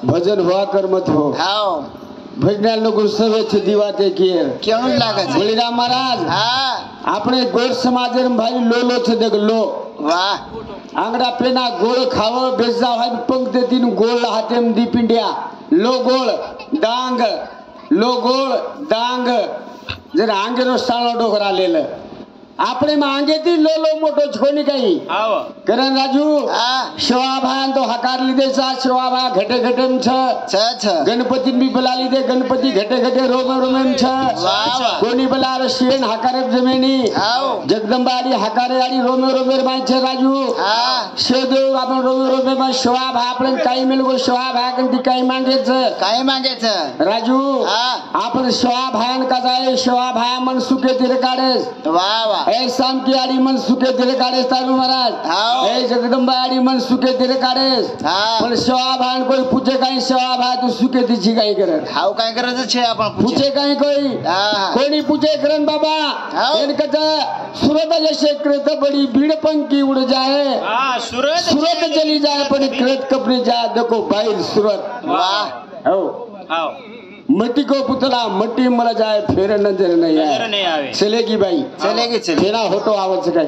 भजन हुआ कर मत हो भजन लोग सवेच दीवाते किए क्यों लागे बलिराम महाराज આપણે ગોળ સમાજ ભાઈ લોલો છે દેખ લો વાહ આંગડા પેના ગોળ ખાવો બેસા હોય પંક્તિ તીન ગોળ હાથેમ દી પિંડિયા લો ગોળ ડાંગ જરા આંગેનો સાળો ડોકરા લેલે આપણે માં આંગેથી લોલો મોટો છોની કઈ આવો કરણ રાજુ શોભાન તો હકાર લીધે છે શોભા ઘટે ઘટેમ છે ગણપતિ બી બલા લીધે ગણપતિ ઘટે ઘટે રોમે રોમેમ છે કોની બલા શિવન હકારે જમેની જગદંબાડી હકારે આડી રોમે રોમે માં છે રાજુ શિવદેવ આપણે રોમે રોમે માં શોભા આપણે કાઈ મેલગો શોભા કંતી કાઈ માંગે છે રાજુ આપણે શોભાન કા જાય શોભા મન સુકે તીર કાઢે વાહ વાહ शाम की आड़ी मन सुके तेरे काढे तारू महाराज ए जगदंबा आड़ी मन सुके तेरे काढे पण शोभान कोई पूछे काई शोभा तू सुके तीची काई करे हाव काय करायचं छे आपण पूछे काई कोणी पूछे करन बाबा इन कथा सूरत जैसे कृत बड़ी भीड़ पंखी उड़ जाए सूरत चली जाए पण कृत कपड़े जा देखो भाई सूरत वाह हो हाव मट्टी को पुतला मट्टी मर जाए फिर नजर नहीं आवे चलेगी भाई चलेगी तेरा होटो आवच काय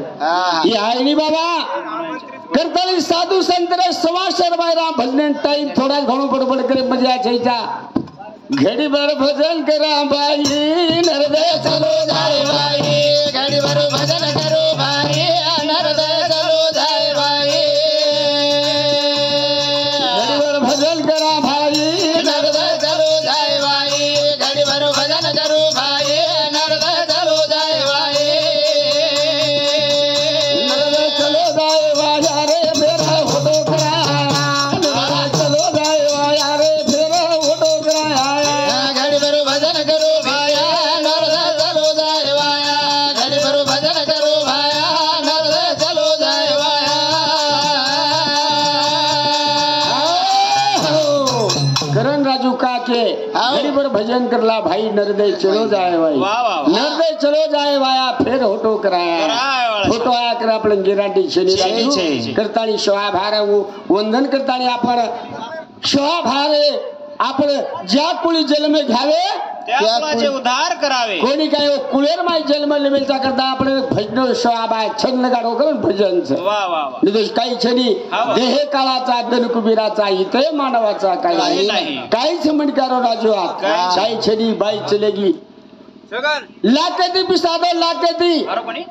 ये आहे नी बाबा करताली साधु संत सवाशर बायरा भजन टाइम थोड़ा घणो बडबड करे मजा छईचा घडी भर भजन करा भाई नरदे चलो जाए भाई घडी भर भजन करो भाई नरदे चलो जाए भाई घडी भर भजन करा भाई नरदे चलो जाए भाई घडी भर भजन करो भाई नरदे चलो जाए भाई नरदे चलो जाए भाई अरे मेरा फोटो करा नरदे चलो जाए भाई अरे मेरा फोटो करा घडी भर भजन करो भाई नरदे चलो जाए भाई घडी भर भजन करो भाई नरदे चलो जाए भाई करण राजू का के घड़ी भर भजन करला भाई नरदे चलो जाए भाई नरदे चलो जाए वाया फिर होटो कराया फोटो आया कर आपण गिराटी शनी राजू करतानी शोभा भारे वंदन करतानी आपण शोभा भारे आपण ज्या कुळी जन्म घ्यावे त्या कुळाचे उद्धार करावे कोणी काय कुळेर माय जन्म लेवेचा करता आपण भजन शोभा छंद गाडो करून भजनचं वाह वाह निदेश काही छनी देह काळाचा दन कुबीराचा इथे मानवाचा काही नाही काहीच म्हणकारो राजू काही छनी बाई चलेगी लाकती पिसादो लाकती बरोबर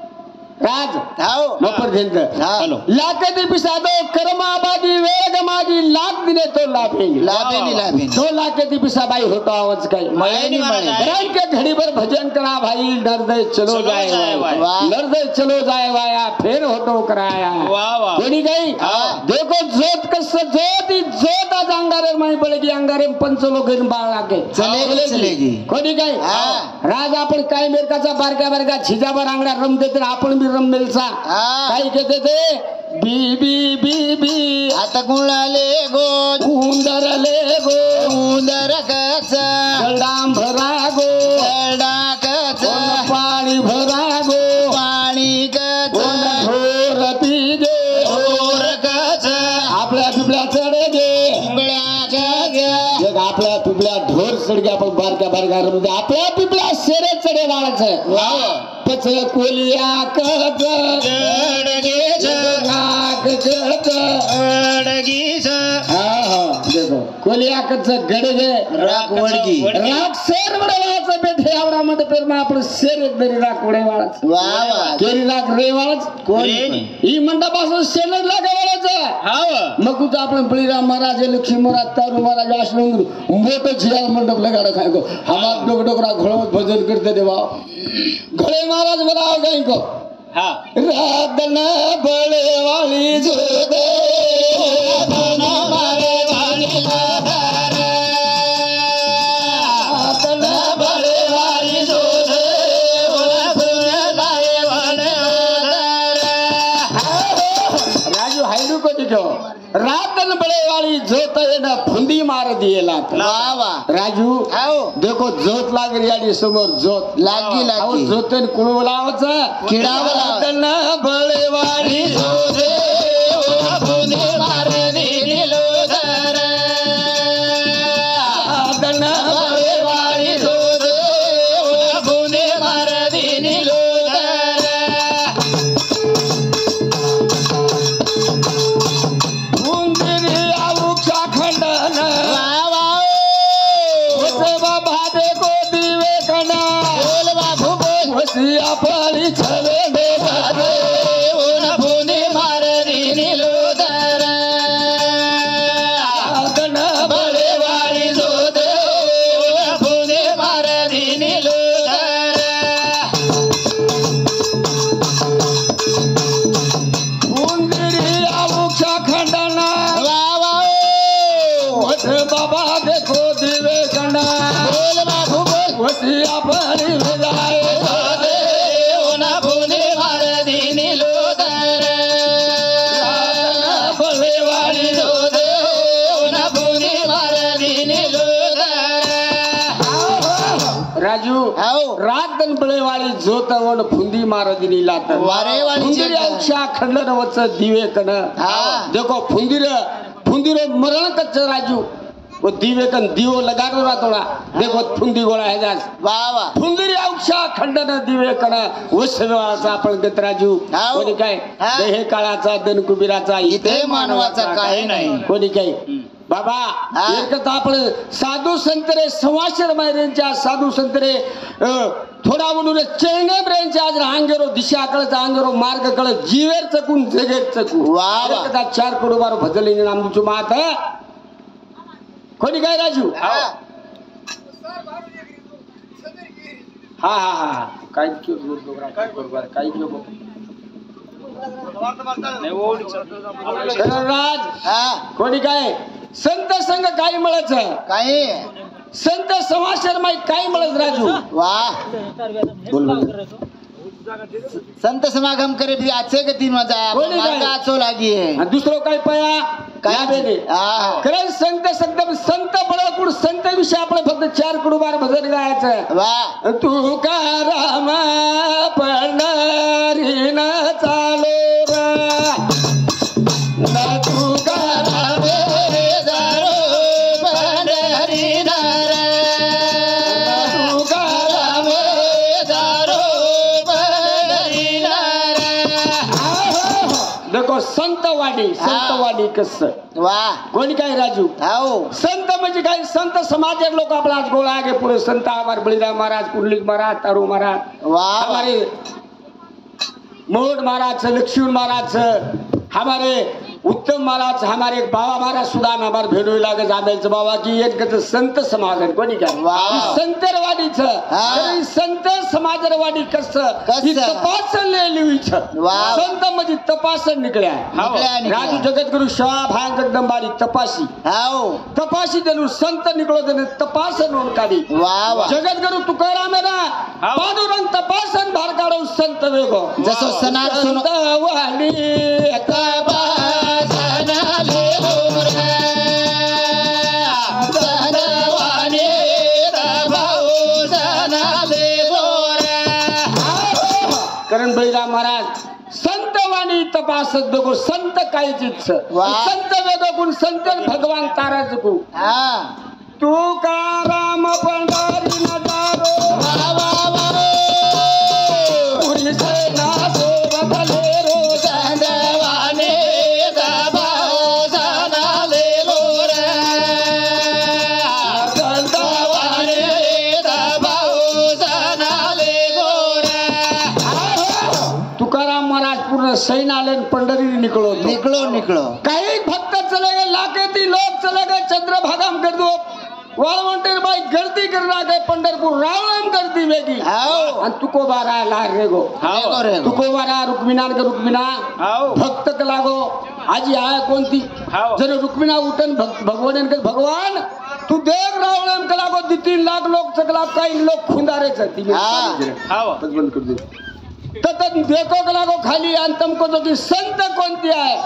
राज हाओ नोपर देंद हेलो लाकती पिसादो कर्माबादी वेग मागी लाख दिने तो लाभेनी दो लाकती पिसा बाई होतो आवाज काय मळेनी मळे के घडी भर भजन करा भाई नरदे चलो जाए वाह नरदे चलो जाए वाया फिर होतो कराया वाह वाह कोणी गई देखो जोत कस जोती जोत आज अंगारे माई पडगी अंगारे पंचलोक घेऊन बाळ लागे चलेगी कोणी गई राज आपण काय मेरकाचा बारक्या बारक्या छिजावर आंगड्या रम देते आपण बी रम मिलसा काय कहते थे बी बी बी बी आता गुळाले गो उंदर कचा गडाम भरा गो गडा कचा पाणी भरा गो पाणी कचा ढोर पी गे ढोर कचा आपल्या पिपल्या चढे गे जग आपल्या पिपल्या ढोर चढ आपण बारक्या बारक्या रमदे आपल्या पिपल्या शेरे चढे वाळायचं पच कोलिया कच गडगे नाक कच गडगीच देखो कोलिया कच गडगे राख वडगी राख शेर वडवाचं बेठे आवडा मध्ये पेर मा आपण शेर एक दरी राख वडवाळाच वाह वाह केरी राख रेवाळाच कोणी ही मंडपासून शेर लागावाळाचं हाव मग तू आपण बळीराम महाराज लक्ष्मी महाराज तारू महाराज आश्रम मोठं झियाल मंडप लगाडा खायको हमार डोकडोकरा घोळवत भजन करते देवा घोळे महाराज बनाव गई को हां राधन बळे वाली जोदे राधन बळे वाली राधन बळे वाली जोदे समझो रातन बड़े वाली जोत न फुंदी मार दिएला वाह वाह राजू आओ देखो जोत लाग रही समोर जोत लागी लागी जोतन कुळ बोलावचं किडा बोलावं. रातन बड़े वाली जोत फुंदी मार दिलो घर रातन बड़े वाली जोत फुंदी मार दिलो घर फुंदरी आऊक्षा खंडन वाह वाह बाबा देखो दिवे कना बोल बाबू बोल वसिया पाली छवे दे फुंदी मार दिलो घर रातन बड़े वाली जोत फुंदी मार दिलो घर फुंदरी आऊक्षा खंडन वाह वाह बाबा देखो दिवे कना बोल बाबू बोल वसिया पाली जाए फुंदी मार दिलो घर बड़े वाली जोत फुंदी मार दिलो घर राजू आओ रातन बळे वाली जोत वन फुंदी मार दिली लात वारे वाली फुंदिर जोत. अंशा खंडन वच दिवे कन हाँ. देखो फुंदिर मरण कच्च राजू वो दिवे कन दिवो लगाडो रातोड़ा देखो फुंदी गोळा है जास वाह वाह फुंदिरी अंशा खंडन दिवे कन वसवाचा आपण गत राजू हाव. कोणी काय हा. देहे काळाचा दन कुबीराचा इथे मानवाचा काही नाही. कोणी काय बाबा हा. एकच आपलं साधू संतरे सवाशर मायरेंच्या साधू संतरे थोडा म्हणून चेंगे ब्रेंच्या आज हांगेरो दिशा कळत हांगेरो मार्ग कळत जीवेर चकून जगेर चकू वा वा. एकदा 4 करोड बार भजले नाम तुझू मात कोणी काय राजू हा. हा हा हा काय काय राज हा. कोणी काय संत संघ काय मिळायच काही संत समाशर माई काय मिळत राजू वाह बोल संत समागम करे भी अच्छे के दिन मजा बोली काय? मार्ग अच्छो लागी है आणि दुसरं काय पया काय? काय बेने हा. खरं संत संत बळकुड संत विषय आपण फक्त 4 कुडबार भजन गायचं वाह तू का राम पंढरी न चालो रा न तू का राम तू का राम देखो संतवाडी कस वाह कोणी काय राजू आओ संत म्हणजे काय संत समाज लोग अपना आज गोळा आगे पुढे संत हमारे बलिराम महाराज कुंडलिक महाराज तारू महाराज वाह हमारे मोड़ महाराज लक्ष्मण महाराज हमारे उत्तम महाराज हमारे एक बाबा महाराज सुदान हमारे भेडो लागे जाबेलचं बाबा की एक संत समागम कोणी काय वाह. संतरवाडीच हा. संत समाजरवाडी कसं? तपासन लिहिलीच वाह. संत म्हणजे तपासन निकल्या निकल्या. राजू जगद्गुरु शहा भाग जगदंबारी तपासी आओ तपासी देनु संत निकलो देनु तपासन होऊन काढी वाह वाह जगद्गुरु तुकाराम आहे ना पांडुरंग तपासन भार काढू संत वेगो जसो सनार सुनो वाली करण बळीराम महाराज संत वाणी तपासत बघू संत कायचीच वाह. संत वेगो संत भगवान ताराच को हा तुकाराम पंढरी नटारो पुरी सेना सोबत लेरो तुकाराम महाराज पूर्ण सैन आले पंढरी निकलो निकलो निकलो काही भक्त चले गए लाखेती लोग चले गए चंद्रभागाम कर दो वाळवंटेर बाई गर्दी करना गए पंढरपूर रावण गर्दी वेगी आओ आणि तुको बारा ला रेगो रेगो रेगो तुको बारा रुक्मिणा के रुक्मिणा भक्त के लागो आजी आया कोणती जर रुक्मिणा उठन भगवान के भगवान तू देख रावण के लागो 2-3 लाख लोग चकला काही लोग खुंदारे चती बंद कर दे तत देखो के लागो खाली आणि तुमको जो की संत कोणती आहे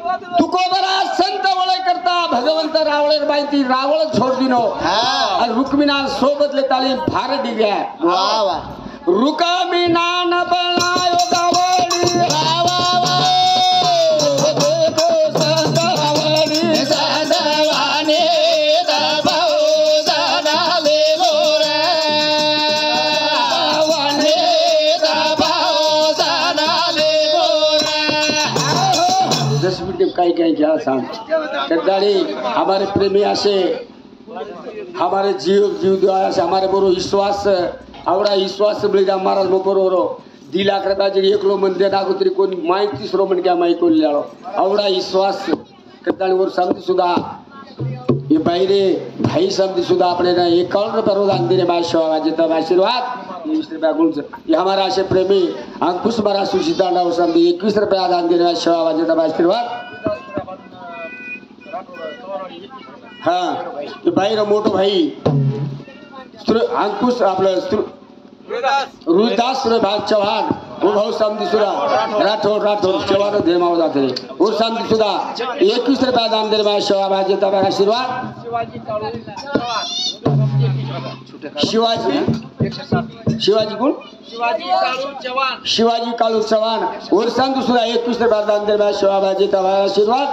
तुकोबरा संत वळे करता भगवंत रावळे बाई रावळ छोड दिनो आणि रुक्मिणा सोबत लेताली भार डिग्या वा वा रुक्मिणा न बनायो गावडी वा वा वा देखो संत गावडी सदवाने दबाओ सदाले गोरे वाने दबाओ सदाले गोरे 10 मिनट काही क्या सांग कदाड़ी हमारे प्रेमी आसे हमारे जीव दो आसे हमारे बरो विश्वास आवडा विश्वास बळीराम महाराज बरोबर दिला करताचे एकलो मंदिर नागोत्री कोणी माहिती तिसरो म्हण क्या माहिती कोल्ल्याळो आवडा विश्वास कदाड़ी वर समधी सुद्धा ये बाईरे भाई समधी सुद्धा अपने ना 51 रुपये रोज अंधेरे बादशाह जितना आशीर्वाद 20 रुपया गुण ये हमारा आशे प्रेमी अंकुश मारा सुशीतांडा समधी 21 रुपया अंधेरे बादशाह जितना आशीर्वाद हाँ ये भाई रा मोटो भाई अंकुश आपलं रुदास भाग चव्हाण वो भाऊ समधी सुद्धा राठोड चव्हाण धेमाव जाते वो समधी सुद्धा 21 रुपया दान दे मा शेवा भाजी तबा आशीर्वाद शिवाजी कोण शिवाजी काळू चव्हाण और समधी सुद्धा 21 रुपया दान दे मा शेवा भाजी तबा आशीर्वाद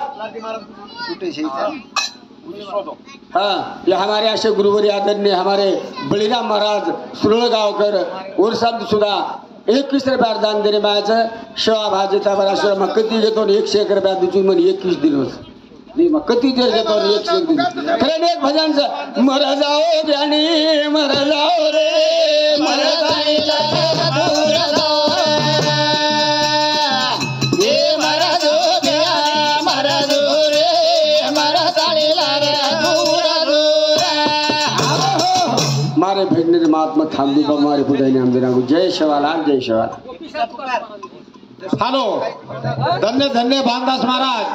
हाँ ये हमारे ऐसे गुरुवरी आदरणीय हमारे बलिराम महाराज सुरळगावकर और समधी सुद्धा 21 रुपया दान देणे मायाचं शेवा भाजीचा बरा मग कधी घेतो 101 रुपया दुचून म्हणे 21 दिवस नाही मग कधी देर घेतो 101 दिवस खरं एक भजनचं मर जाओ ज्ञानी मर जाओ रे मर जाईला दूर जाओ ये मरा दो गया मरा दो रे मरा ताळीला रे दूर दूर मारे भेटणे रे महात्मा थांबू का मारे पुढे आमदेना जय शिवालाल जय शिवालाल हॅलो धन्य धन्य भानदास महाराज